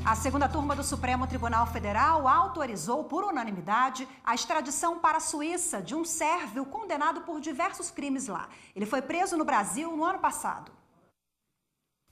A segunda turma do Supremo Tribunal Federal autorizou por unanimidade a extradição para a Suíça de um sérvio condenado por diversos crimes lá. Ele foi preso no Brasil no ano passado.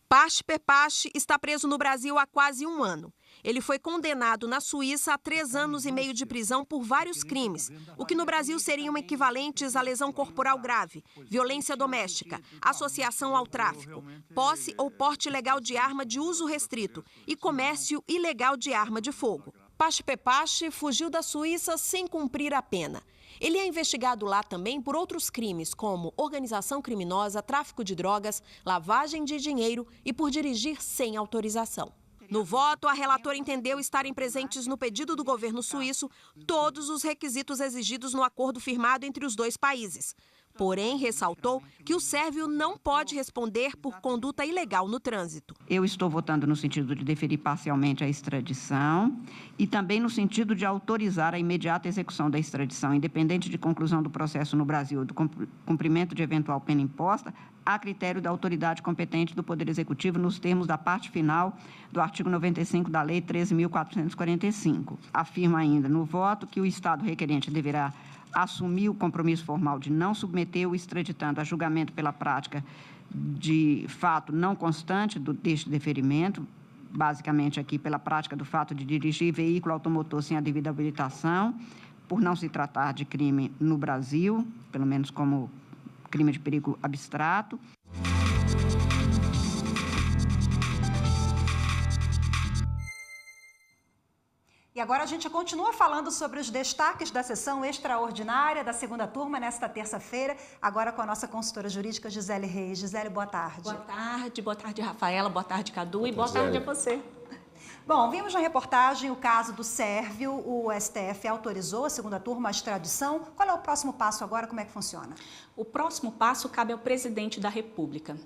Pache Pepache está preso no Brasil há quase um ano. Ele foi condenado na Suíça a 3 anos e meio de prisão por vários crimes, o que no Brasil seriam equivalentes a lesão corporal grave, violência doméstica, associação ao tráfico, posse ou porte ilegal de arma de uso restrito e comércio ilegal de arma de fogo. Pache Pepache fugiu da Suíça sem cumprir a pena. Ele é investigado lá também por outros crimes, como organização criminosa, tráfico de drogas, lavagem de dinheiro e por dirigir sem autorização. No voto, a relatora entendeu estarem presentes no pedido do governo suíço todos os requisitos exigidos no acordo firmado entre os dois países. Porém, ressaltou que o sérvio não pode responder por conduta ilegal no trânsito. Eu estou votando no sentido de deferir parcialmente a extradição e também no sentido de autorizar a imediata execução da extradição, independente de conclusão do processo no Brasil ou do cumprimento de eventual pena imposta, a critério da autoridade competente do Poder Executivo, nos termos da parte final do artigo 95 da Lei 13.445. Afirma ainda no voto que o Estado requerente deverá assumir o compromisso formal de não submeter o extraditando a julgamento pela prática de fato não constante deste deferimento, basicamente aqui pela prática do fato de dirigir veículo automotor sem a devida habilitação, por não se tratar de crime no Brasil, pelo menos como crime de perigo abstrato. E agora a gente continua falando sobre os destaques da sessão extraordinária da segunda turma nesta terça-feira, agora com a nossa consultora jurídica Gisele Reis. Gisele, boa tarde. Boa tarde, Rafaela, boa tarde, Cadu, e boa tarde a você. Bom, vimos na reportagem o caso do sérvio, o STF autorizou a segunda turma a extradição. Qual é o próximo passo agora, como é que funciona? O próximo passo cabe ao presidente da República.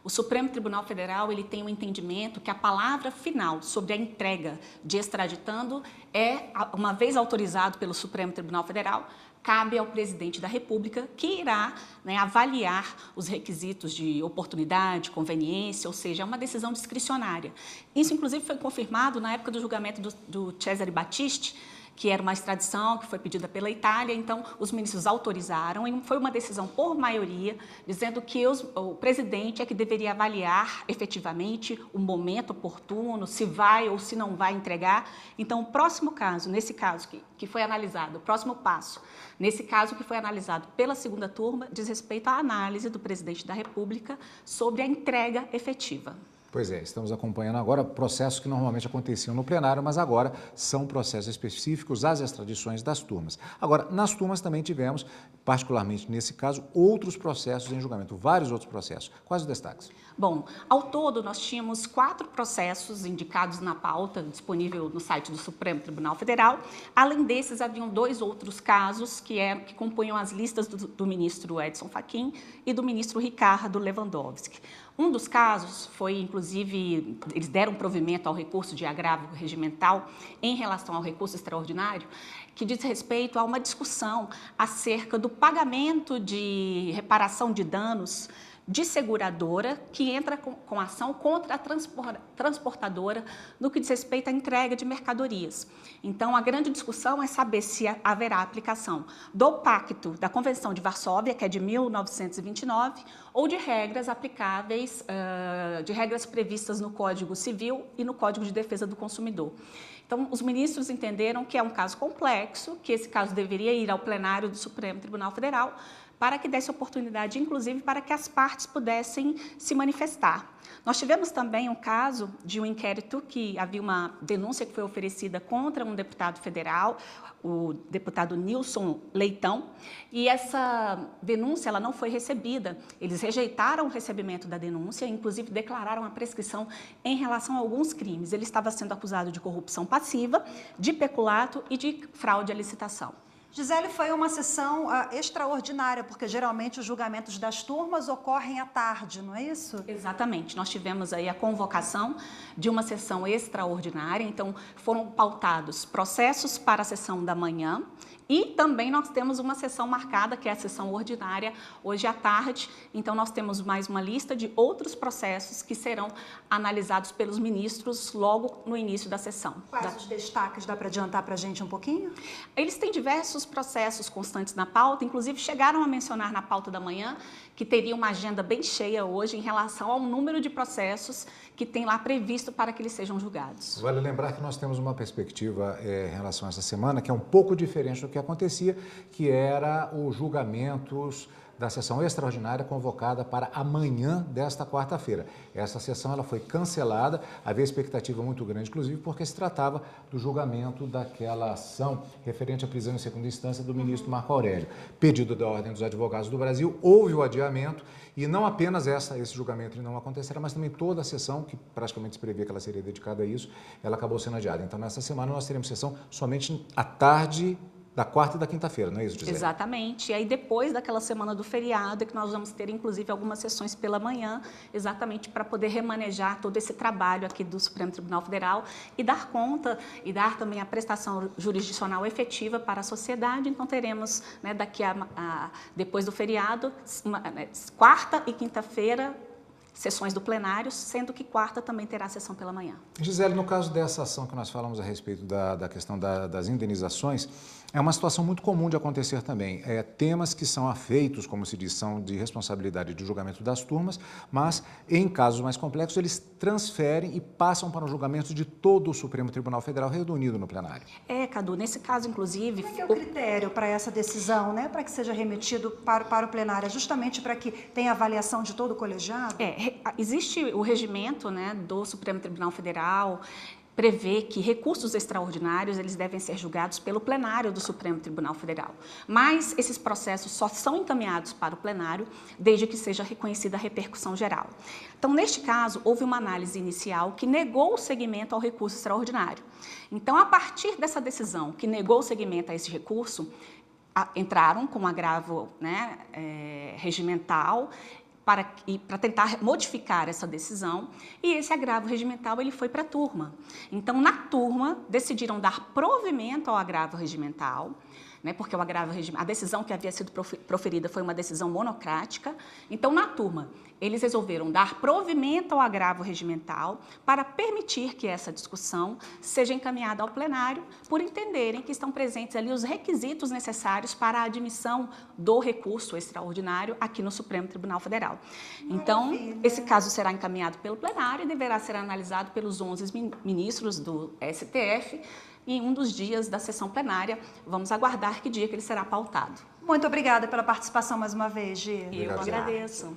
O Supremo Tribunal Federal ele tem um entendimento que a palavra final sobre a entrega de extraditando é, uma vez autorizado pelo Supremo Tribunal Federal, cabe ao presidente da República, que irá avaliar os requisitos de oportunidade, conveniência, ou seja, é uma decisão discricionária. Isso, inclusive, foi confirmado na época do julgamento do Cesare Battisti, que era uma extradição que foi pedida pela Itália, então os ministros autorizaram e foi uma decisão por maioria, dizendo que o presidente é que deveria avaliar efetivamente o momento oportuno, se vai ou se não vai entregar. Então, o próximo caso, nesse caso que foi analisado, o próximo passo, nesse caso que foi analisado pela segunda turma, diz respeito à análise do presidente da República sobre a entrega efetiva. Pois é, estamos acompanhando agora processos que normalmente aconteciam no plenário, mas agora são processos específicos às extradições das turmas. Agora, nas turmas também tivemos, particularmente nesse caso, outros processos em julgamento, vários outros processos. Quais os destaques? Bom, ao todo nós tínhamos 4 processos indicados na pauta, disponível no site do Supremo Tribunal Federal. Além desses, haviam 2 outros casos que compunham as listas do ministro Edson Fachin e do ministro Ricardo Lewandowski. Um dos casos foi, inclusive, eles deram provimento ao recurso de agravo regimental em relação ao recurso extraordinário, que diz respeito a uma discussão acerca do pagamento de reparação de danos de seguradora que entra com ação contra a transportadora no que diz respeito à entrega de mercadorias. Então, a grande discussão é saber se haverá aplicação do Pacto da Convenção de Varsóvia, que é de 1929, ou de regras aplicáveis, de regras previstas no Código Civil e no Código de Defesa do Consumidor. Então, os ministros entenderam que é um caso complexo, que esse caso deveria ir ao plenário do Supremo Tribunal Federal, para que desse oportunidade, inclusive, para que as partes pudessem se manifestar. Nós tivemos também um caso de um inquérito que havia uma denúncia que foi oferecida contra um deputado federal, o deputado Nilson Leitão, e essa denúncia ela não foi recebida. Eles rejeitaram o recebimento da denúncia, inclusive declararam a prescrição em relação a alguns crimes. Ele estava sendo acusado de corrupção passiva, de peculato e de fraude à licitação. Gisele, foi uma sessão extraordinária, porque geralmente os julgamentos das turmas ocorrem à tarde, não é isso? Exatamente. Nós tivemos aí a convocação de uma sessão extraordinária, então foram pautados processos para a sessão da manhã e também nós temos uma sessão marcada, que é a sessão ordinária, hoje à tarde. Então nós temos mais uma lista de outros processos que serão analisados pelos ministros logo no início da sessão. Quais os destaques? Dá para adiantar para a gente um pouquinho? Eles têm diversos processos constantes na pauta, inclusive chegaram a mencionar na pauta da manhã que teria uma agenda bem cheia hoje em relação ao número de processos que tem lá previsto para que eles sejam julgados. Vale lembrar que nós temos uma perspectiva em relação a essa semana que é um pouco diferente do que acontecia, que era os julgamentos da sessão extraordinária convocada para amanhã desta quarta-feira. Essa sessão ela foi cancelada, havia expectativa muito grande, inclusive, porque se tratava do julgamento daquela ação referente à prisão em segunda instância do ministro Marco Aurélio. Pedido da Ordem dos Advogados do Brasil, houve o adiamento e não apenas esse julgamento não acontecerá, mas também toda a sessão, que praticamente se previa que ela seria dedicada a isso, ela acabou sendo adiada. Então, nessa semana, nós teremos sessão somente à tarde da quarta e da quinta-feira, não é isso, Gisele? Exatamente. E aí, depois daquela semana do feriado, é que nós vamos ter, inclusive, algumas sessões pela manhã, exatamente para poder remanejar todo esse trabalho aqui do Supremo Tribunal Federal e dar conta e dar também a prestação jurisdicional efetiva para a sociedade. Então, teremos, né, depois do feriado, quarta e quinta-feira, sessões do plenário, sendo que quarta também terá sessão pela manhã. Gisele, no caso dessa ação que nós falamos a respeito da questão das indenizações, é uma situação muito comum de acontecer também. Temas que são afeitos, como se diz, são de responsabilidade de julgamento das turmas, mas em casos mais complexos eles transferem e passam para o julgamento de todo o Supremo Tribunal Federal reunido no plenário. Cadu, nesse caso, inclusive... Qual é o critério para essa decisão, né? Para que seja remetido para o plenário? É justamente para que tenha avaliação de todo o colegiado? Existe o regimento, né, do Supremo Tribunal Federal, prevê que recursos extraordinários eles devem ser julgados pelo plenário do Supremo Tribunal Federal. Mas esses processos só são encaminhados para o plenário desde que seja reconhecida a repercussão geral. Então, neste caso, houve uma análise inicial que negou o seguimento ao recurso extraordinário. Então, a partir dessa decisão que negou o seguimento a esse recurso, entraram com um agravo, né, regimental, para tentar modificar essa decisão, e esse agravo regimental ele foi para a turma. Então, na turma, decidiram dar provimento ao agravo regimental, né, porque a decisão que havia sido proferida foi uma decisão monocrática. Então, na turma, eles resolveram dar provimento ao agravo regimental para permitir que essa discussão seja encaminhada ao plenário, por entenderem que estão presentes ali os requisitos necessários para a admissão do recurso extraordinário aqui no Supremo Tribunal Federal. Então, esse caso será encaminhado pelo plenário e deverá ser analisado pelos 11 ministros do STF, e em um dos dias da sessão plenária, vamos aguardar que dia que ele será pautado. Muito obrigada pela participação mais uma vez, Gi. Eu agradeço.